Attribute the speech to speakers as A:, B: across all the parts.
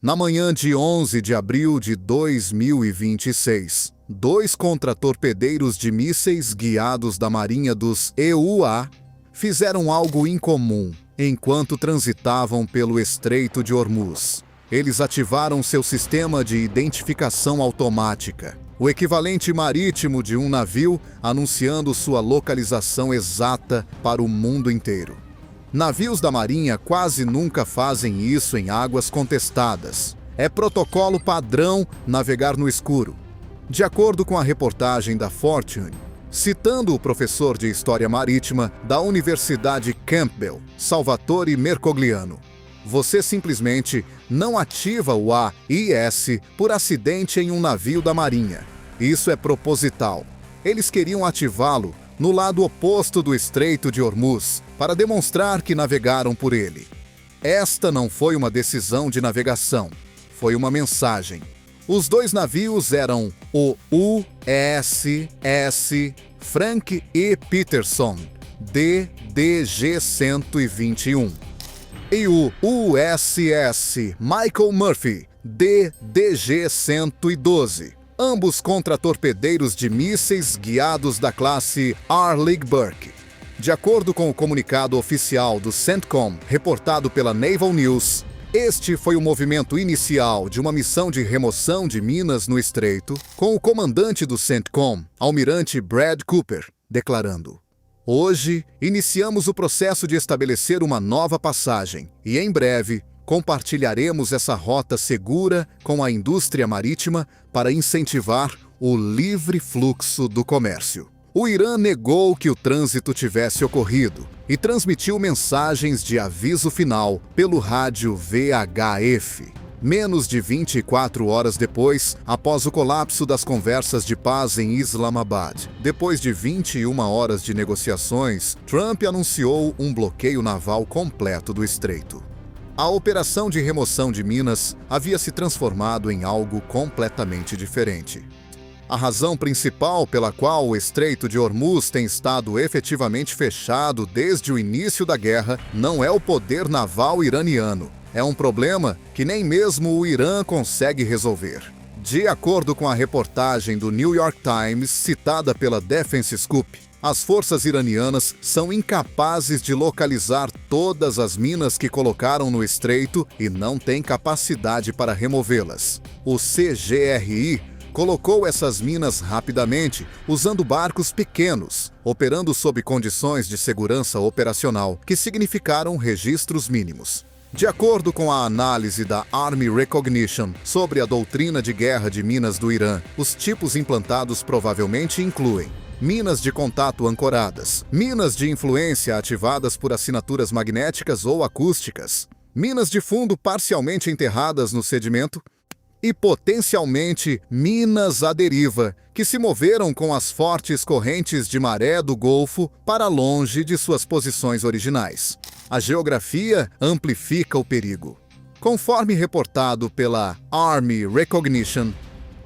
A: Na manhã de 11 de abril de 2026, 2 contratorpedeiros de mísseis guiados da Marinha dos EUA fizeram algo incomum enquanto transitavam pelo Estreito de Hormuz. Eles ativaram seu sistema de identificação automática, o equivalente marítimo de um navio anunciando sua localização exata para o mundo inteiro. Navios da Marinha quase nunca fazem isso em águas contestadas. É protocolo padrão navegar no escuro. De acordo com a reportagem da Fortune, citando o professor de História Marítima da Universidade Campbell, Salvatore Mercogliano, você simplesmente não ativa o AIS por acidente em um navio da Marinha. Isso é proposital. Eles queriam ativá-lo no lado oposto do Estreito de Hormuz, para demonstrar que navegaram por ele. Esta não foi uma decisão de navegação, foi uma mensagem. Os 2 navios eram o USS Frank E. Peterson, DDG-121, e o USS Michael Murphy, DDG-112. Ambos contratorpedeiros de mísseis guiados da classe Arleigh Burke. De acordo com o comunicado oficial do CENTCOM, reportado pela Naval News, este foi o movimento inicial de uma missão de remoção de minas no estreito, com o comandante do CENTCOM, almirante Brad Cooper, declarando: "Hoje, iniciamos o processo de estabelecer uma nova passagem e, em breve, compartilharemos essa rota segura com a indústria marítima para incentivar o livre fluxo do comércio." O Irã negou que o trânsito tivesse ocorrido e transmitiu mensagens de aviso final pelo rádio VHF. Menos de 24 horas depois, após o colapso das conversas de paz em Islamabad, depois de 21 horas de negociações, Trump anunciou um bloqueio naval completo do estreito. A operação de remoção de minas havia se transformado em algo completamente diferente. A razão principal pela qual o Estreito de Hormuz tem estado efetivamente fechado desde o início da guerra não é o poder naval iraniano. É um problema que nem mesmo o Irã consegue resolver. De acordo com a reportagem do New York Times, citada pela Defense Scoop, as forças iranianas são incapazes de localizar todas as minas que colocaram no estreito e não têm capacidade para removê-las. O CGRI colocou essas minas rapidamente, usando barcos pequenos, operando sob condições de segurança operacional, que significaram registros mínimos. De acordo com a análise da Army Recognition sobre a doutrina de guerra de minas do Irã, os tipos implantados provavelmente incluem minas de contato ancoradas, minas de influência ativadas por assinaturas magnéticas ou acústicas, minas de fundo parcialmente enterradas no sedimento, e potencialmente minas à deriva, que se moveram com as fortes correntes de maré do Golfo para longe de suas posições originais. A geografia amplifica o perigo. Conforme reportado pela Army Recognition,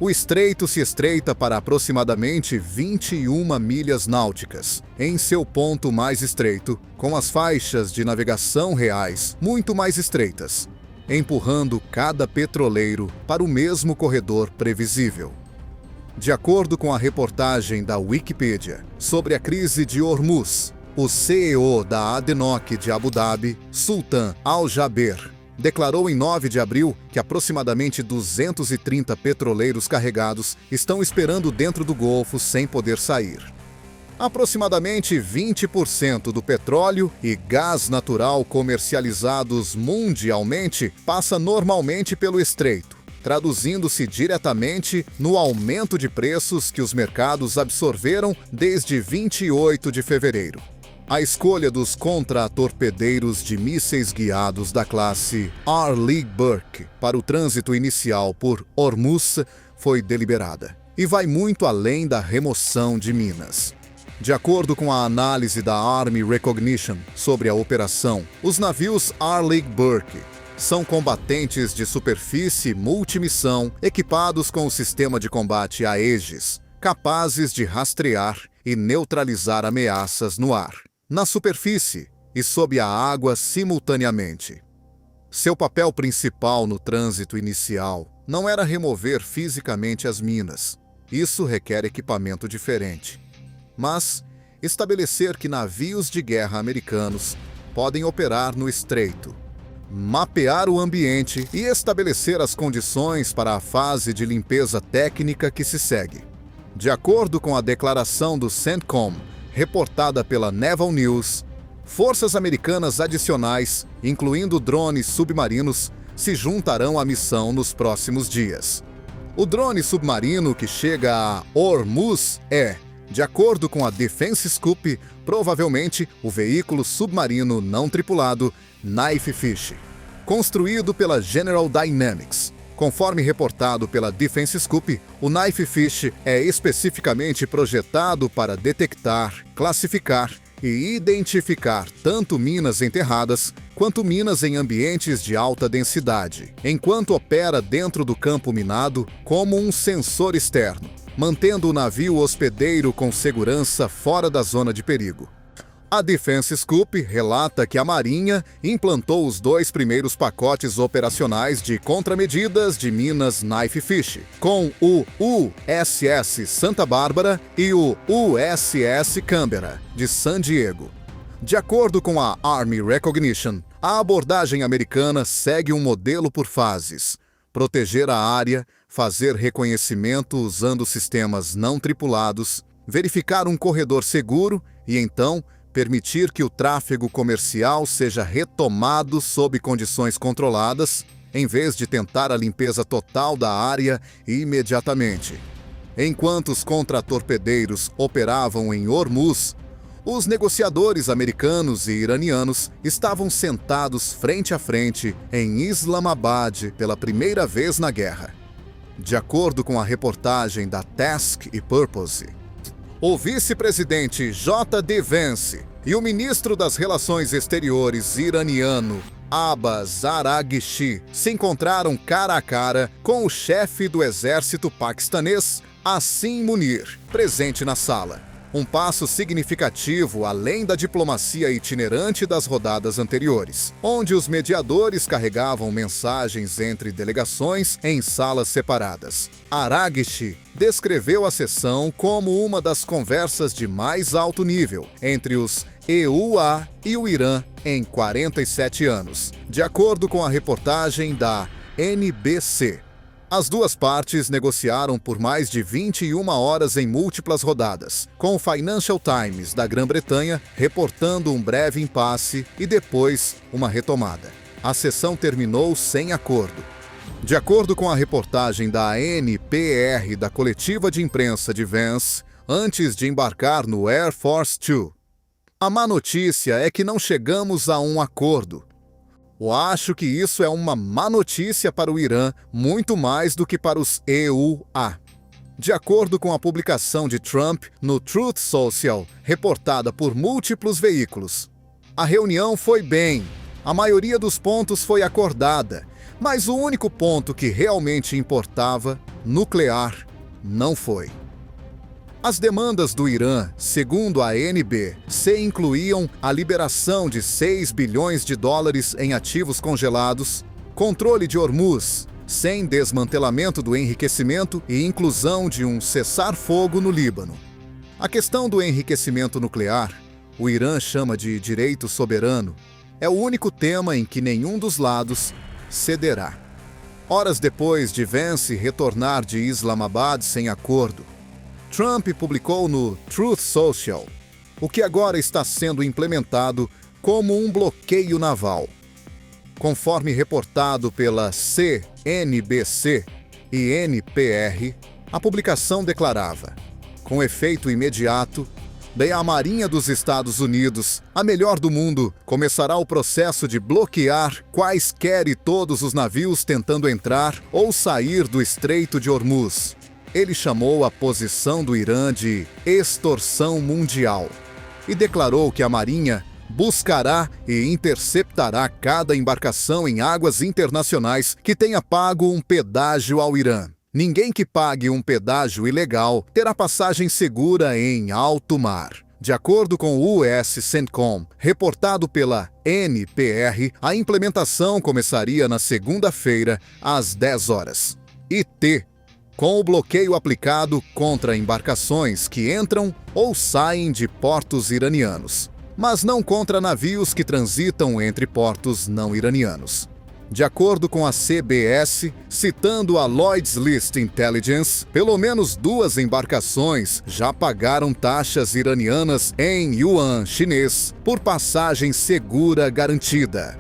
A: o estreito se estreita para aproximadamente 21 milhas náuticas, em seu ponto mais estreito, com as faixas de navegação reais muito mais estreitas, empurrando cada petroleiro para o mesmo corredor previsível. De acordo com a reportagem da Wikipedia sobre a crise de Hormuz, o CEO da ADNOC de Abu Dhabi, Sultan Al-Jaber, declarou em 9 de abril que aproximadamente 230 petroleiros carregados estão esperando dentro do Golfo sem poder sair. Aproximadamente 20% do petróleo e gás natural comercializados mundialmente passa normalmente pelo estreito, traduzindo-se diretamente no aumento de preços que os mercados absorveram desde 28 de fevereiro. A escolha dos contratorpedeiros de mísseis guiados da classe Arleigh Burke para o trânsito inicial por Hormuz foi deliberada e vai muito além da remoção de minas. De acordo com a análise da Army Recognition sobre a operação, os navios Arleigh Burke são combatentes de superfície multimissão equipados com o sistema de combate Aegis, capazes de rastrear e neutralizar ameaças no ar, na superfície e sob a água simultaneamente. Seu papel principal no trânsito inicial não era remover fisicamente as minas. Isso requer equipamento diferente. Mas estabelecer que navios de guerra americanos podem operar no estreito, mapear o ambiente e estabelecer as condições para a fase de limpeza técnica que se segue. De acordo com a declaração do CENTCOM, reportada pela Naval News, forças americanas adicionais, incluindo drones submarinos, se juntarão à missão nos próximos dias. O drone submarino que chega a Hormuz é, de acordo com a Defense Scoop, provavelmente o veículo submarino não tripulado Knife Fish, construído pela General Dynamics. Conforme reportado pela Defense Scoop, o Knife Fish é especificamente projetado para detectar, classificar e identificar tanto minas enterradas quanto minas em ambientes de alta densidade, enquanto opera dentro do campo minado como um sensor externo, mantendo o navio hospedeiro com segurança fora da zona de perigo. A Defense Scoop relata que a Marinha implantou os 2 primeiros pacotes operacionais de contramedidas de minas Knife Fish, com o USS Santa Bárbara e o USS Canberra, de San Diego. De acordo com a Army Recognition, a abordagem americana segue um modelo por fases: proteger a área, fazer reconhecimento usando sistemas não tripulados, verificar um corredor seguro e, então, permitir que o tráfego comercial seja retomado sob condições controladas, em vez de tentar a limpeza total da área imediatamente. Enquanto os contratorpedeiros operavam em Hormuz, os negociadores americanos e iranianos estavam sentados frente a frente em Islamabad pela primeira vez na guerra. De acordo com a reportagem da Task e Purpose, o vice-presidente J.D. Vance e o ministro das Relações Exteriores iraniano Abbas Araghchi se encontraram cara a cara com o chefe do exército paquistanês Asim Munir, presente na sala. Um passo significativo além da diplomacia itinerante das rodadas anteriores, onde os mediadores carregavam mensagens entre delegações em salas separadas. Araghchi descreveu a sessão como uma das conversas de mais alto nível entre os EUA e o Irã em 47 anos, de acordo com a reportagem da NBC. As duas partes negociaram por mais de 21 horas em múltiplas rodadas, com o Financial Times da Grã-Bretanha reportando um breve impasse e depois uma retomada. A sessão terminou sem acordo. De acordo com a reportagem da NPR da coletiva de imprensa de Vance, antes de embarcar no Air Force Two, a má notícia é que não chegamos a um acordo. Eu acho que isso é uma má notícia para o Irã, muito mais do que para os EUA. De acordo com a publicação de Trump no Truth Social, reportada por múltiplos veículos, a reunião foi bem, a maioria dos pontos foi acordada, mas o único ponto que realmente importava, nuclear, não foi. As demandas do Irã, segundo a NBC, incluíam a liberação de 6 bilhões de dólares em ativos congelados, controle de Hormuz, sem desmantelamento do enriquecimento e inclusão de um cessar-fogo no Líbano. A questão do enriquecimento nuclear, o Irã chama de direito soberano, é o único tema em que nenhum dos lados cederá. Horas depois de Vance retornar de Islamabad sem acordo, Trump publicou no Truth Social o que agora está sendo implementado como um bloqueio naval. Conforme reportado pela CNBC e NPR, a publicação declarava: com efeito imediato, a Marinha dos Estados Unidos, a melhor do mundo, começará o processo de bloquear quaisquer e todos os navios tentando entrar ou sair do Estreito de Hormuz. Ele chamou a posição do Irã de extorsão mundial e declarou que a Marinha buscará e interceptará cada embarcação em águas internacionais que tenha pago um pedágio ao Irã. Ninguém que pague um pedágio ilegal terá passagem segura em alto mar. De acordo com o US CENTCOM, reportado pela NPR, a implementação começaria na segunda-feira, às 10 horas. IT, com o bloqueio aplicado contra embarcações que entram ou saem de portos iranianos, mas não contra navios que transitam entre portos não iranianos. De acordo com a CBS, citando a Lloyd's List Intelligence, pelo menos 2 embarcações já pagaram taxas iranianas em yuan chinês por passagem segura garantida.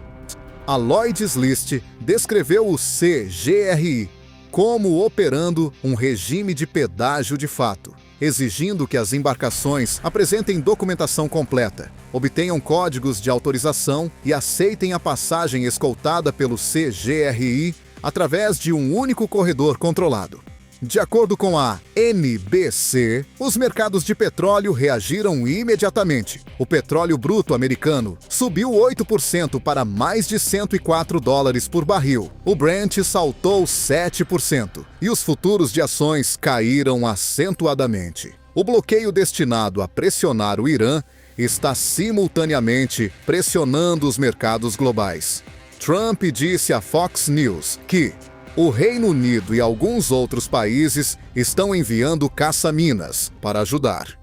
A: A Lloyd's List descreveu o CGRI como operando um regime de pedágio de fato, exigindo que as embarcações apresentem documentação completa, obtenham códigos de autorização e aceitem a passagem escoltada pelo CGRI através de um único corredor controlado. De acordo com a NBC, os mercados de petróleo reagiram imediatamente. O petróleo bruto americano subiu 8% para mais de $104 por barril. O Brent saltou 7% e os futuros de ações caíram acentuadamente. O bloqueio destinado a pressionar o Irã está simultaneamente pressionando os mercados globais. Trump disse à Fox News que o Reino Unido e alguns outros países estão enviando caça-minas para ajudar.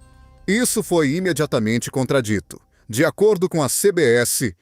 A: Isso foi imediatamente contradito. De acordo com a CBS,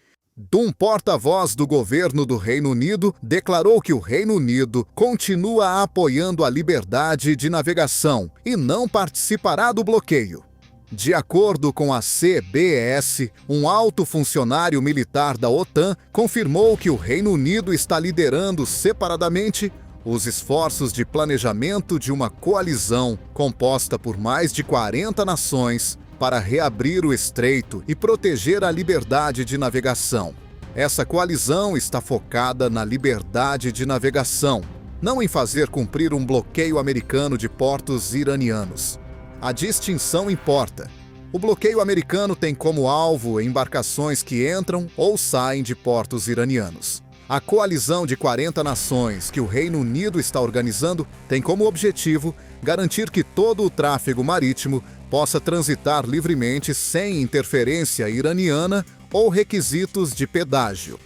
A: um porta-voz do governo do Reino Unido declarou que o Reino Unido continua apoiando a liberdade de navegação e não participará do bloqueio. De acordo com a CBS, um alto funcionário militar da OTAN confirmou que o Reino Unido está liderando separadamente os esforços de planejamento de uma coalizão composta por mais de 40 nações para reabrir o estreito e proteger a liberdade de navegação. Essa coalizão está focada na liberdade de navegação, não em fazer cumprir um bloqueio americano de portos iranianos. A distinção importa. O bloqueio americano tem como alvo embarcações que entram ou saem de portos iranianos. A coalizão de 40 nações que o Reino Unido está organizando tem como objetivo garantir que todo o tráfego marítimo possa transitar livremente sem interferência iraniana ou requisitos de pedágio.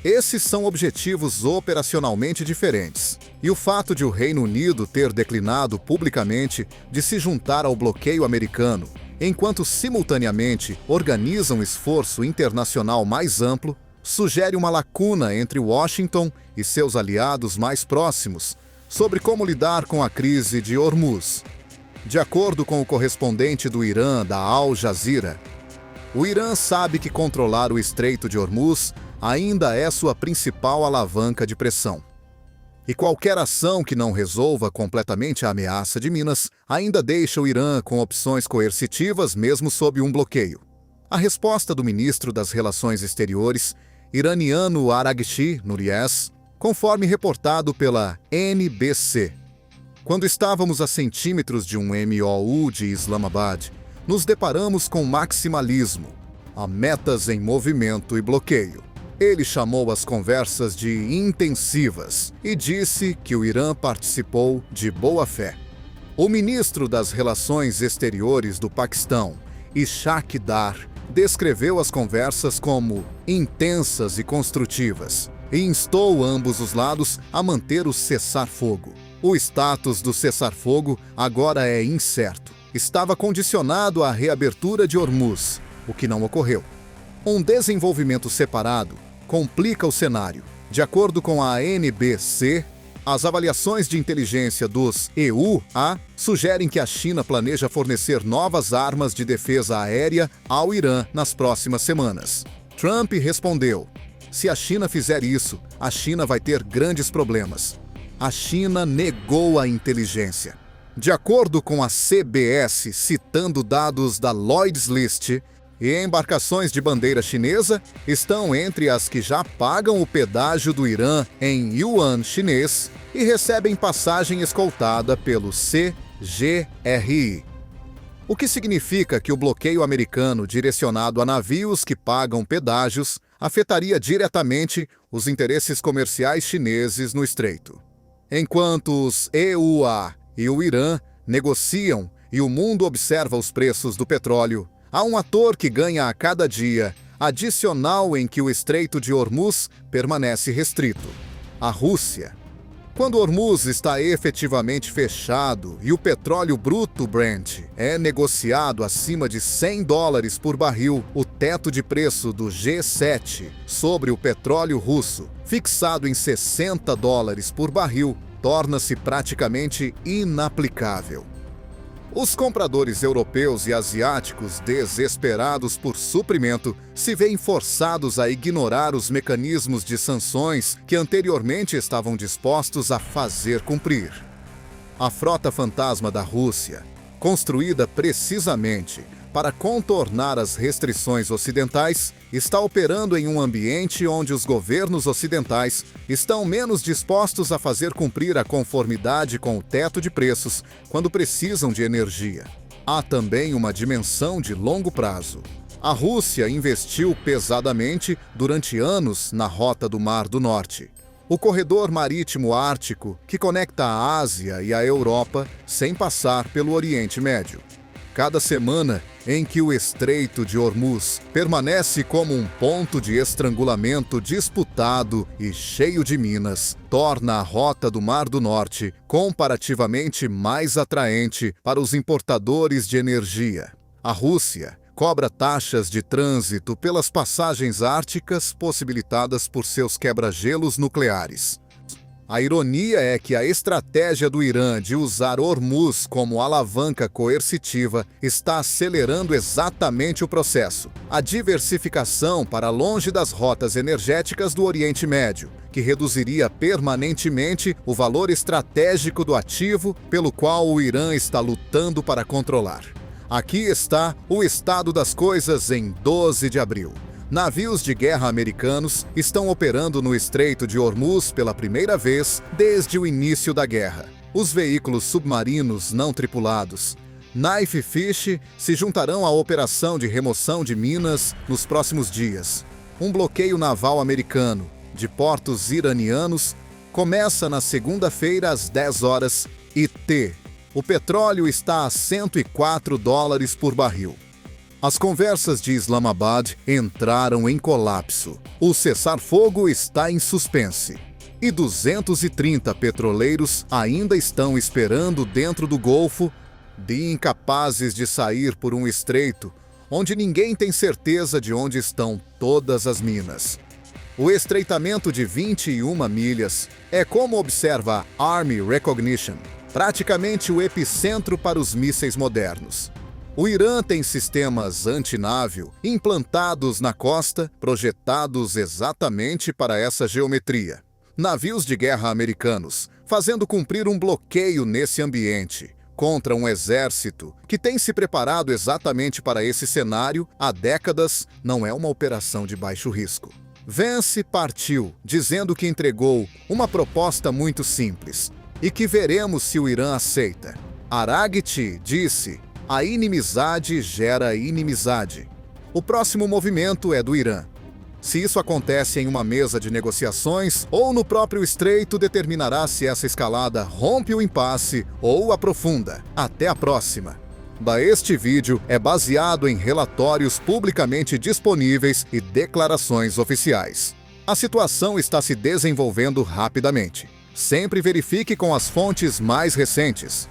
A: Esses são objetivos operacionalmente diferentes. E o fato de o Reino Unido ter declinado publicamente de se juntar ao bloqueio americano, enquanto simultaneamente organiza um esforço internacional mais amplo, sugere uma lacuna entre Washington e seus aliados mais próximos sobre como lidar com a crise de Hormuz. De acordo com o correspondente do Irã da Al Jazeera, o Irã sabe que controlar o Estreito de Hormuz ainda é sua principal alavanca de pressão. E qualquer ação que não resolva completamente a ameaça de Minas ainda deixa o Irã com opções coercitivas mesmo sob um bloqueio. A resposta do ministro das Relações Exteriores, iraniano Araghchi Nuriez, conforme reportado pela NBC. Quando estávamos a centímetros de um MOU de Islamabad, nos deparamos com maximalismo, a metas em movimento e bloqueio. Ele chamou as conversas de intensivas e disse que o Irã participou de boa fé. O ministro das Relações Exteriores do Paquistão, Ishaq Dar, descreveu as conversas como intensas e construtivas e instou ambos os lados a manter o cessar-fogo. O status do cessar-fogo agora é incerto. Estava condicionado à reabertura de Hormuz, o que não ocorreu. Um desenvolvimento separado complica o cenário. De acordo com a NBC, as avaliações de inteligência dos EUA sugerem que a China planeja fornecer novas armas de defesa aérea ao Irã nas próximas semanas. Trump respondeu: se a China fizer isso, a China vai ter grandes problemas. A China negou a inteligência. De acordo com a CBS, citando dados da Lloyd's List, embarcações de bandeira chinesa estão entre as que já pagam o pedágio do Irã em yuan chinês e recebem passagem escoltada pelo CGRI. O que significa que o bloqueio americano direcionado a navios que pagam pedágios afetaria diretamente os interesses comerciais chineses no estreito. Enquanto os EUA e o Irã negociam e o mundo observa os preços do petróleo, Há um ator que ganha a cada dia adicional em que o Estreito de Hormuz permanece restrito: a Rússia. Quando Hormuz está efetivamente fechado e o petróleo bruto Brent é negociado acima de $100 por barril, o teto de preço do G7 sobre o petróleo russo, fixado em $60 por barril, torna-se praticamente inaplicável. Os compradores europeus e asiáticos, desesperados por suprimento, se veem forçados a ignorar os mecanismos de sanções que anteriormente estavam dispostos a fazer cumprir. A frota fantasma da Rússia, construída precisamente para contornar as restrições ocidentais, está operando em um ambiente onde os governos ocidentais estão menos dispostos a fazer cumprir a conformidade com o teto de preços quando precisam de energia. Há também uma dimensão de longo prazo. A Rússia investiu pesadamente durante anos na rota do Mar do Norte, o corredor marítimo ártico que conecta a Ásia e a Europa sem passar pelo Oriente Médio. Cada semana em que o Estreito de Hormuz permanece como um ponto de estrangulamento disputado e cheio de minas, torna a rota do Mar do Norte comparativamente mais atraente para os importadores de energia. A Rússia cobra taxas de trânsito pelas passagens árticas possibilitadas por seus quebra-gelos nucleares. A ironia é que a estratégia do Irã de usar Hormuz como alavanca coercitiva está acelerando exatamente o processo. A diversificação para longe das rotas energéticas do Oriente Médio, que reduziria permanentemente o valor estratégico do ativo pelo qual o Irã está lutando para controlar. Aqui está o estado das coisas em 12 de abril. Navios de guerra americanos estão operando no Estreito de Hormuz pela primeira vez desde o início da guerra. Os veículos submarinos não tripulados, Knife Fish, se juntarão à operação de remoção de minas nos próximos dias. Um bloqueio naval americano de portos iranianos começa na segunda-feira às 10 horas IT. O petróleo está a $104 por barril. As conversas de Islamabad entraram em colapso. O cessar-fogo está em suspense. E 230 petroleiros ainda estão esperando dentro do Golfo, incapazes de sair por um estreito, onde ninguém tem certeza de onde estão todas as minas. O estreitamento de 21 milhas é, como observa a Army Recognition, praticamente o epicentro para os mísseis modernos. O Irã tem sistemas antinávio implantados na costa, projetados exatamente para essa geometria. Navios de guerra americanos fazendo cumprir um bloqueio nesse ambiente contra um exército que tem se preparado exatamente para esse cenário há décadas não é uma operação de baixo risco. Vance partiu, dizendo que entregou uma proposta muito simples e que veremos se o Irã aceita. Araghchi disse: a inimizade gera inimizade. O próximo movimento é do Irã. Se isso acontece em uma mesa de negociações ou no próprio estreito, determinará se essa escalada rompe o impasse ou aprofunda. Até a próxima! Este vídeo é baseado em relatórios publicamente disponíveis e declarações oficiais. A situação está se desenvolvendo rapidamente. Sempre verifique com as fontes mais recentes.